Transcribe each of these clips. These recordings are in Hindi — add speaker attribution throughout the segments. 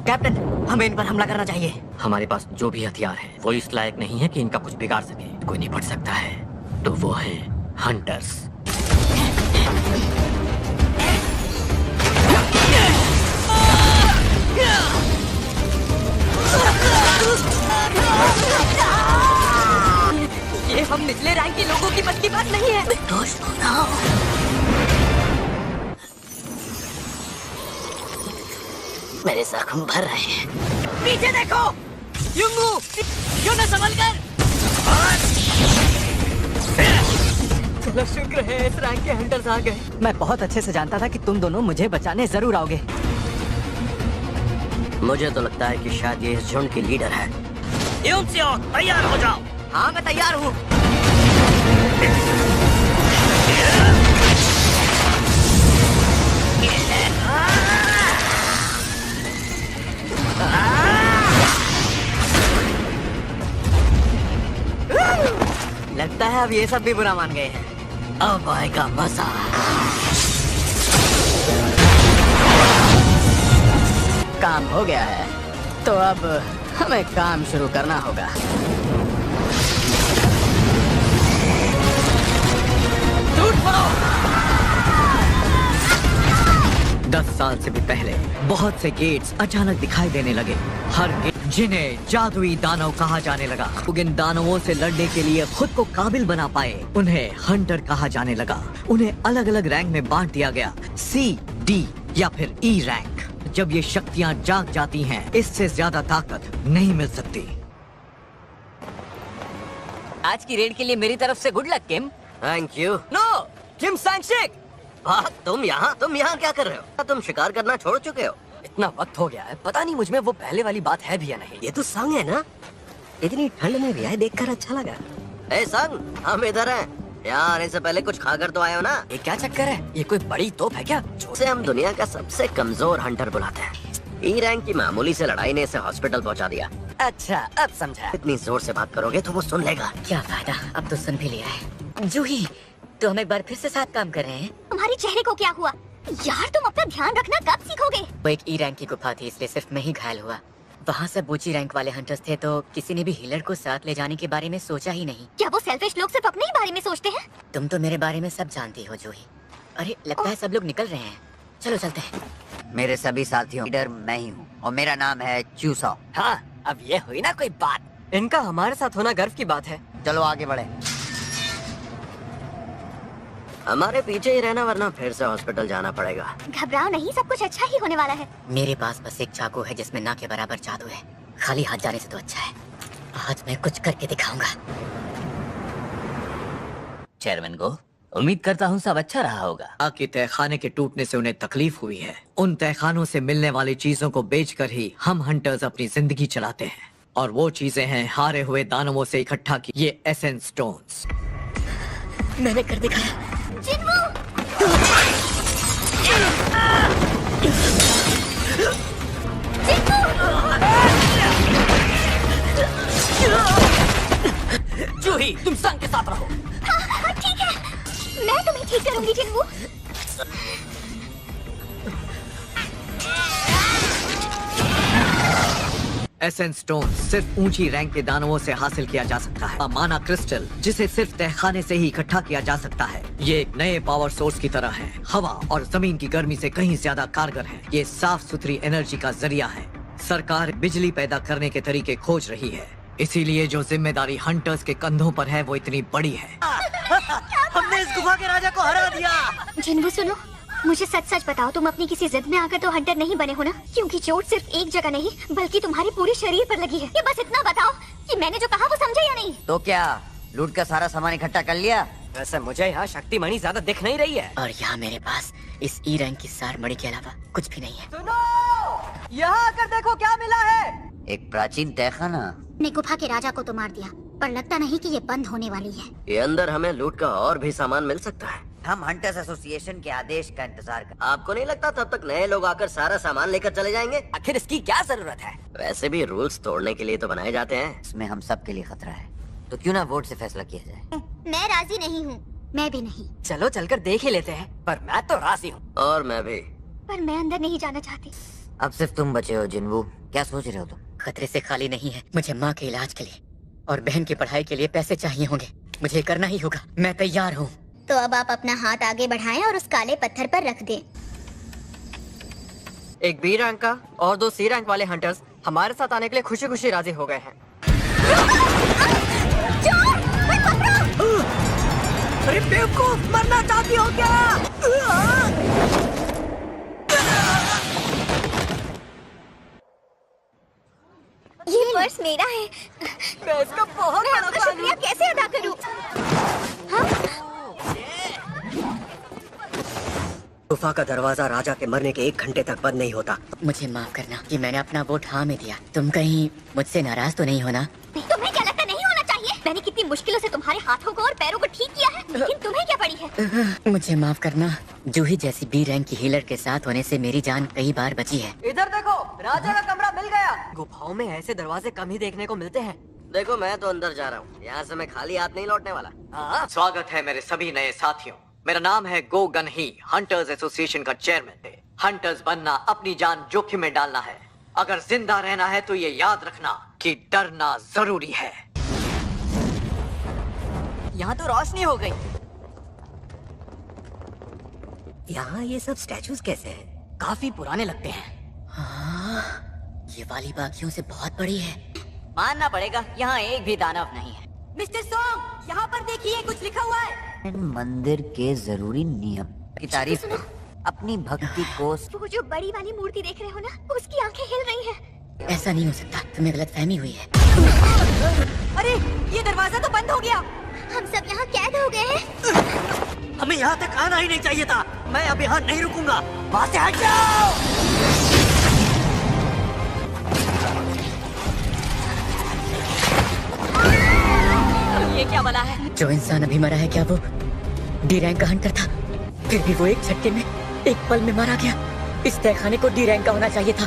Speaker 1: कैप्टन, हमें इन पर हमला करना चाहिए। हमारे पास जो भी हथियार है वो इस लायक नहीं है कि इनका कुछ बिगाड़ सके। कोई निपट सकता है तो वो है हंटर्स। ये हम निचले रैंक के लोगों की बस की बात नहीं है। निर्दोष हो ना हो। मेरे जख्म भर रहे हैं। पीछे देखो, युंगू, क्यों न संभल कर। चलो शुक्र है इस रैंक के हंटर्स आ गए। मैं बहुत अच्छे से जानता था कि तुम दोनों मुझे बचाने जरूर आओगे। मुझे तो लगता है कि शायद ये इस झुंड की लीडर है। यूनसियो, तैयार हो जाओ। हाँ मैं तैयार हूँ। लगता है अब ये सब भी बुरा मान गए हैं। अब आएगा मजा। काम हो गया है तो अब हमें काम शुरू करना होगा। टूट पड़ो। 10 साल से भी पहले बहुत से गेट्स अचानक दिखाई देने लगे। हर गेट जिन्हें जादुई दानव कहा जाने लगा। इन दानवों से लड़ने के लिए खुद को काबिल बना पाए उन्हें हंटर कहा जाने लगा। उन्हें अलग अलग रैंक में बांट दिया गया, C, D या फिर E रैंक। जब ये शक्तियाँ जाग जाती हैं, इससे ज्यादा ताकत नहीं मिल सकती। आज की रेड के लिए मेरी तरफ से good luck Kim. Thank you. No Kim Sangshik. तुम यहाँ क्या कर रहे हो? तुम शिकार करना छोड़ चुके हो। इतना वक्त हो गया है, पता नहीं मुझमें वो पहले वाली बात है भी या नहीं। ये तो संग है ना, इतनी ठंड में भी आए देखकर अच्छा लगा। ए संग, हम इधर हैं। यहाँ आने से पहले कुछ खाकर तो आए हो ना? ये क्या चक्कर है? ये कोई बड़ी तोप है क्या? जिसे हम दुनिया का सबसे कमजोर हंटर बुलाते हैं। E रैंक की मामूली से लड़ाई ने इसे हॉस्पिटल पहुँचा दिया। अच्छा अब समझा। इतनी जोर से बात करोगे तो वो सुन लेगा। क्या फायदा, अब तो सुन भी लिया है। जूही, तो हम एक बार फिर से साथ काम कर रहे हैं।
Speaker 2: तुम्हारे चेहरे को क्या हुआ यार? तुम अपना ध्यान रखना कब सीखोगे?
Speaker 1: वो एक E रैंक की गुफा थी, इसलिए सिर्फ मैं ही घायल हुआ। वहाँ सब ऊंची रैंक वाले हंटर्स थे तो किसी ने भी हीलर को साथ ले जाने के बारे में सोचा ही नहीं।
Speaker 2: क्या वो सेल्फिश लोग सिर्फ अपने ही बारे में सोचते हैं?
Speaker 1: तुम तो मेरे बारे में सब जानती हो जूही। अरे लगता है सब लोग निकल रहे हैं, चलो चलते हैं।
Speaker 3: मेरे सभी साथियों लीडर मैं ही हूँ और मेरा नाम है चूसो।
Speaker 1: हाँ अब ये हुई ना कोई बात। इनका हमारे साथ होना गर्व की बात है।
Speaker 3: चलो आगे बढ़े।
Speaker 4: हमारे पीछे ही रहना वरना फिर से हॉस्पिटल जाना पड़ेगा।
Speaker 2: घबराओ नहीं, सब कुछ अच्छा ही होने वाला है।
Speaker 1: मेरे पास बस एक चाकू है जिसमें ना के बराबर जादू है। खाली हाथ जाने से तो अच्छा है। आज मैं कुछ करके दिखाऊंगा।
Speaker 3: चेयरमैन को उम्मीद करता हूँ सब अच्छा रहा होगा।
Speaker 5: आखिर तहखाने के टूटने से उन्हें तकलीफ हुई है। उन तहखानों से मिलने वाली चीजों को बेचकर ही हम हंटर्स अपनी जिंदगी चलाते हैं, और वो चीजें हैं हारे हुए दानवों से इकट्ठा की ये एसेंस स्टोन्स।
Speaker 1: मैंने कर दिखाया। जूही तुम संग के साथ रहो।
Speaker 2: हाँ, ठीक है, मैं तुम्हें ठीक करूंगी जिन्वू।
Speaker 5: एसेंस स्टोन सिर्फ ऊंची रैंक के दानवों से हासिल किया जा सकता है। माना क्रिस्टल जिसे सिर्फ तहखाने से ही इकट्ठा किया जा सकता है। ये एक नए पावर सोर्स की तरह है, हवा और जमीन की गर्मी से कहीं ज्यादा कारगर है। ये साफ सुथरी एनर्जी का जरिया है। सरकार बिजली पैदा करने के तरीके खोज रही है, इसीलिए जो जिम्मेदारी हंटर्स के कंधों पर है वो इतनी बड़ी है।
Speaker 1: हमने इस गुफा के राजा को हरा दिया।
Speaker 2: जिन्वू सुनो, मुझे सच सच बताओ, तुम अपनी किसी जिद में आकर तो हंटर नहीं बने हो ना? क्योंकि चोट सिर्फ एक जगह नहीं बल्कि तुम्हारे पूरे शरीर पर लगी है। ये बस इतना बताओ कि मैंने जो कहा वो समझे या नहीं?
Speaker 3: तो क्या लूट का सारा सामान इकट्ठा कर लिया?
Speaker 1: वैसे मुझे यहाँ शक्ति मणि ज्यादा दिख नहीं रही है, और यहाँ मेरे पास इस E रैंक की सार मणि के अलावा कुछ भी नहीं है।
Speaker 4: सुनो, यहाँ आकर देखो क्या मिला है।
Speaker 3: एक प्राचीन तहखाना।
Speaker 2: ने गुफा के राजा को तो मार दिया, पर लगता नहीं कि ये बंद होने वाली है।
Speaker 4: ये अंदर हमें लूट का और भी सामान मिल सकता है।
Speaker 3: हम हंटर्स एसोसिएशन के आदेश का इंतजार कर।
Speaker 4: आपको नहीं लगता तब तक नए लोग आकर सारा सामान लेकर चले जाएंगे?
Speaker 1: आखिर इसकी क्या जरूरत है?
Speaker 4: वैसे भी रूल्स तोड़ने के लिए तो बनाए जाते हैं।
Speaker 3: इसमें हम सब के लिए खतरा है, तो क्यों ना वोट से फैसला किया जाए।
Speaker 2: मैं राजी नहीं हूँ। मैं भी नहीं।
Speaker 1: चलो चलकर देख ही लेते हैं, पर मैं तो राजी हूँ।
Speaker 4: और मैं भी।
Speaker 2: पर मैं अंदर नहीं जाना चाहती।
Speaker 3: अब सिर्फ तुम बचे हो जिन्वू। क्या सोच रहे हो तुम?
Speaker 6: खतरे से खाली नहीं है। मुझे माँ के इलाज के लिए और बहन की पढ़ाई के लिए पैसे चाहिए होंगे। मुझे करना ही होगा। मैं तैयार हूँ।
Speaker 2: तो अब आप अपना हाथ आगे बढ़ाएं और उस काले पत्थर पर रख दें।
Speaker 1: एक बी रैंक का और 2 सी रैंक वाले हंटर्स हमारे साथ आने के लिए खुशी खुशी राजी हो गए हैं। अरे बेवकूफ, मरना चाहती हो क्या?
Speaker 2: ये पर्स मेरा है।
Speaker 1: मैं इसका बहुत
Speaker 2: मैं
Speaker 1: बड़ा
Speaker 2: आपका
Speaker 1: fan
Speaker 2: शुक्रिया कैसे अदा करूं?
Speaker 1: गुफा का दरवाजा राजा के मरने के 1 घंटे तक बंद नहीं होता।
Speaker 6: मुझे माफ करना कि मैंने अपना वोट हाँ में दिया। तुम कहीं मुझसे नाराज तो नहीं होना?
Speaker 2: तुम्हें क्या लगता नहीं होना चाहिए? मैंने कितनी मुश्किलों से तुम्हारे हाथों को और पैरों को ठीक किया है, लेकिन तुम्हें क्या पड़ी है?
Speaker 6: मुझे माफ करना। जूही जैसी बी रैंक की हीलर के साथ होने से मेरी जान कई बार बची है।
Speaker 1: इधर देखो, राजा का कमरा मिल गया। गुफाओं में ऐसे दरवाजे कम ही देखने को मिलते हैं।
Speaker 4: देखो मैं तो अंदर जा रहा हूँ, यहाँ से मैं खाली हाथ नहीं लौटने वाला।
Speaker 1: हाँ?
Speaker 5: स्वागत है मेरे सभी नए साथियों। मेरा नाम है गो गन ही, हंटर्स एसोसिएशन का चेयरमैन है। हंटर्स बनना अपनी जान जोखिम में डालना है। अगर जिंदा रहना है तो ये याद रखना कि डरना जरूरी है।
Speaker 1: यहाँ तो रोशनी हो गई। यहाँ ये सब स्टैचूज कैसे हैं? काफी पुराने लगते हैं।
Speaker 6: हाँ, ये वाली बाकियों से बहुत बड़ी है।
Speaker 1: मानना पड़ेगा, यहाँ एक भी दानव नहीं है। मिस्टर सॉन्ग, यहाँ पर देखिए कुछ लिखा हुआ है।
Speaker 3: मंदिर के जरूरी नियम की तारीफ करो। अपनी भक्ति को
Speaker 2: वो जो बड़ी वाली मूर्ति देख रहे हो ना, उसकी आंखें हिल रही हैं।
Speaker 6: ऐसा नहीं हो सकता। तुम्हें गलतफहमी हुई है।
Speaker 1: अरे ये दरवाजा तो बंद हो गया।
Speaker 2: हम सब यहाँ कैद हो गए हैं।
Speaker 1: हमें यहाँ तक आना ही नहीं चाहिए था। मैं अब यहाँ नहीं रुकूंगा। वहाँ से हट जाओ। ये क्या बला है?
Speaker 6: जो इंसान अभी मरा है, क्या वो डी रैंक का हंटर था? फिर भी वो एक झटके में, एक पल में मारा गया। इस तहखाने को डी रैंक का होना चाहिए था।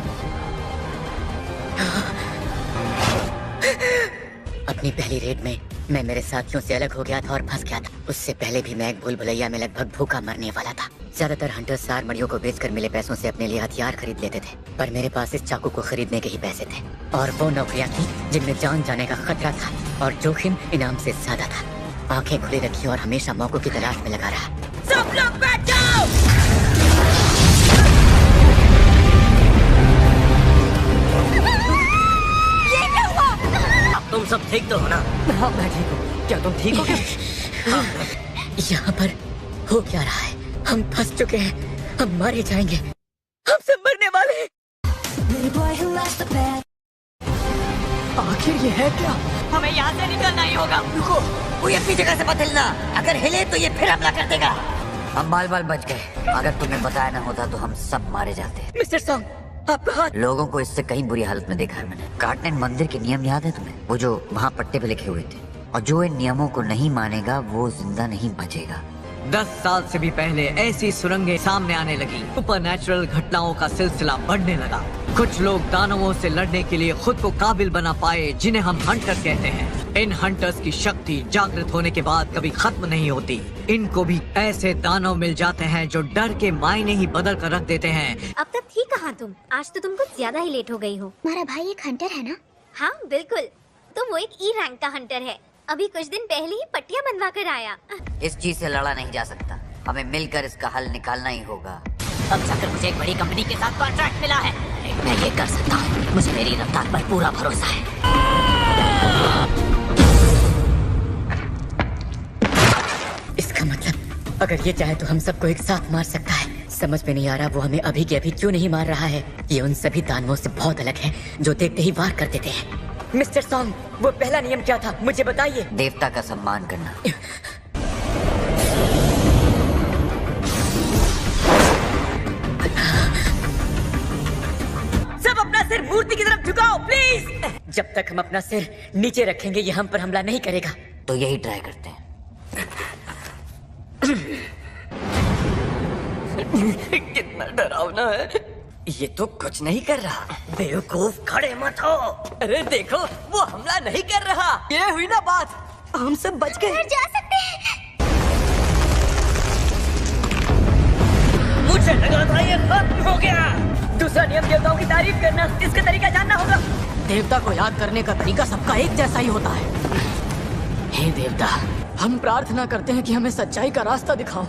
Speaker 6: अपनी पहली रेड में मैं मेरे साथियों से अलग हो गया था और फंस गया था। उससे पहले भी मैं एक भूल भुलैया में लगभग भूखा मरने वाला था। ज्यादातर हंटर्स सार मड़ियों को बेचकर मिले पैसों से अपने लिए हथियार खरीद लेते थे, पर मेरे पास इस चाकू को खरीदने के ही पैसे थे। और वो नौकरियां थी जिनमें जान जाने का खतरा था और जोखिम इनाम से ज्यादा था। आंखें खुली रखी और हमेशा मौकों की तलाश में लगा रहा।
Speaker 1: सब लोग बैठ जाओ। ये क्या हुआ? अब तुम सब ठीक तो हो ना? हाँ मैं ठीक हूँ। क्या तुम ठीक हो क्या?
Speaker 6: यहाँ पर हो क्या रहा है? हम फंस चुके हैं। हम मारे जाएंगे। हम सब मरने वाले हैं।
Speaker 1: आखिर ये है क्या? हमें यहाँ से निकलना ही होगा। रुको, कोई अपनी जगह से बदलना। अगर हिले तो ये फिर हमला कर देगा।
Speaker 3: हम बाल बाल बच गए। अगर तुम्हें बताया न होता तो हम सब मारे जाते।
Speaker 6: मिस्टर सॉन्ग, आपका हाथ।
Speaker 3: लोगों को इससे कहीं बुरी हालत में देखा है मैंने। कार्टनेट मंदिर के नियम याद है तुम्हें? वो जो वहाँ पट्टे पे लिखे हुए थे। और जो इन नियमों को नहीं मानेगा वो जिंदा नहीं बचेगा।
Speaker 5: 10 साल से भी पहले ऐसी सुरंगें सामने आने लगी। सुपरनैचुरल घटनाओं का सिलसिला बढ़ने लगा। कुछ लोग दानवों से लड़ने के लिए खुद को काबिल बना पाए, जिन्हें हम हंटर कहते हैं। इन हंटर्स की शक्ति जागृत होने के बाद कभी खत्म नहीं होती। इनको भी ऐसे दानव मिल जाते हैं जो डर के मायने ही बदल कर रख देते हैं।
Speaker 2: अब तक थी कहाँ तुम? आज तो तुम कुछ ज्यादा ही लेट हो गई हो। हमारा भाई एक हंटर है ना? हाँ बिल्कुल। तो वो एक ई रैंक का हंटर है। अभी कुछ दिन पहले ही पट्टियाँ बनवा कर आया।
Speaker 3: इस चीज से लड़ा नहीं जा सकता। हमें मिलकर इसका हल निकालना ही होगा।
Speaker 1: अब जाकर मुझे एक बड़ी कंपनी के साथ कॉन्ट्रैक्ट मिला है। मैं ये कर सकता हूँ। मुझे मेरी रफ्तार पर पूरा भरोसा है।
Speaker 6: इसका मतलब अगर ये चाहे तो हम सबको एक साथ मार सकता है। समझ में नहीं आ रहा वो हमें अभी के अभी क्यों नहीं मार रहा है। ये उन सभी दानवों से बहुत अलग है जो देखते ही वार कर देते हैं। मिस्टर सॉन्ग, वो पहला नियम क्या था? मुझे बताइए।
Speaker 3: देवता का सम्मान करना।
Speaker 6: सब अपना सिर मूर्ति की तरफ झुकाओ प्लीज। जब तक हम अपना सिर नीचे रखेंगे ये हम पर हमला नहीं करेगा।
Speaker 3: तो यही ट्राई करते हैं।
Speaker 1: कितना डरावना है। ये तो कुछ नहीं कर रहा। बेवकूफ, खड़े मत हो। अरे देखो, वो हमला नहीं कर रहा। ये हुई ना बात। हम सब बच गए।
Speaker 2: जा सकते हैं।
Speaker 1: मुझे लगा था ये खत्म हो गया।
Speaker 6: दूसरा नियम देवताओं की
Speaker 1: तारीफ करना, इसका तरीका जानना होगा।
Speaker 7: देवता को याद करने का तरीका सबका एक जैसा ही होता है। हे देवता, हम प्रार्थना करते हैं कि हमें सच्चाई का रास्ता दिखाओ।